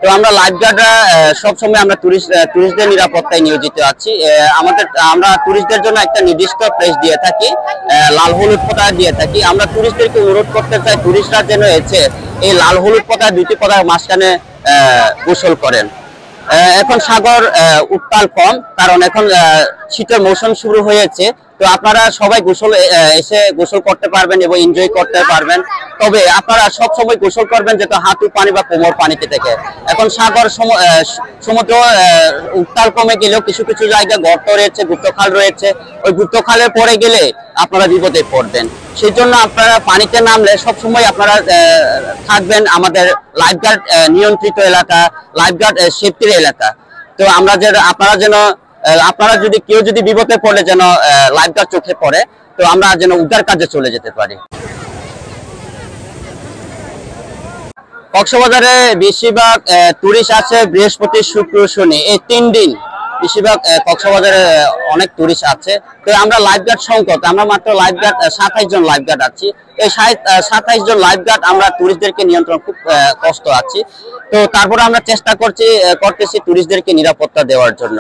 তো আমরা লাইফ গার্ডরা সবসময় আমরা টুরিস্টদের নিরাপত্তায় নিয়োজিত আছি। আমরা টুরিস্টদের জন্য একটা নির্দিষ্ট প্লেস দিয়ে থাকি, লাল হলুদ পতাকা দিয়ে থাকি। আমরা টুরিস্টদেরকে অনুরোধ করতে চাই টুরিস্টরা যেন এসে এই লাল হলুদ পতাকা, দুইটি পতাকার মাঝখানে গোসল করেন। এখন সাগর উত্তাল কম, কারণ এখন শীতের মৌসুম শুরু হয়েছে। তো আপনারা সবাই এসে গোসল করতে পারবেন এবং এনজয় করতে পারবেন। তবে আপনারা সব সময় গোসল করবেন যেহেতু হাঁটু পানি বা কোমর পানিতে থেকে। এখন সাগর সমুদ্র উত্তাল কমে গেলেও কিছু কিছু জায়গায় গর্ত রয়েছে, গুপ্তখাল রয়েছে। ওই গুপ্তখালে পড়ে গেলে আপনারা বিপদে পড়বেন। সেই জন্য আপনারা পানিতে নামলে সবসময় আপনারা থাকবেন আমাদের লাইফগার্ড নিয়ন্ত্রিত এলাকা, লাইফগার্ড সেফটির এলাকা। তো আপনারা যদি কেউ বিপদে পড়লে যেন লাইফগার্ড চোখে পড়ে, তো আমরা যেন উদ্ধার কাজে চলে যেতে পারি। কক্সবাজারে বেশিরভাগ টুরিস্ট আছে বৃহস্পতি, শুক্র, শনি, এই 3 দিন বেশিরভাগ কক্সবাজারে অনেক টুরিস্ট আছে। তো আমরা লাইফগার্ড সংকট, আমরা মাত্র লাইফগার্ড 27 জন লাইফগার্ড আছি। এই 27 জন লাইফগার্ড আমরা টুরিস্টদেরকে নিয়ন্ত্রণ খুব কষ্ট আছি। তো তারপরে আমরা চেষ্টা করতেছি টুরিস্টদেরকে নিরাপত্তা দেওয়ার জন্য।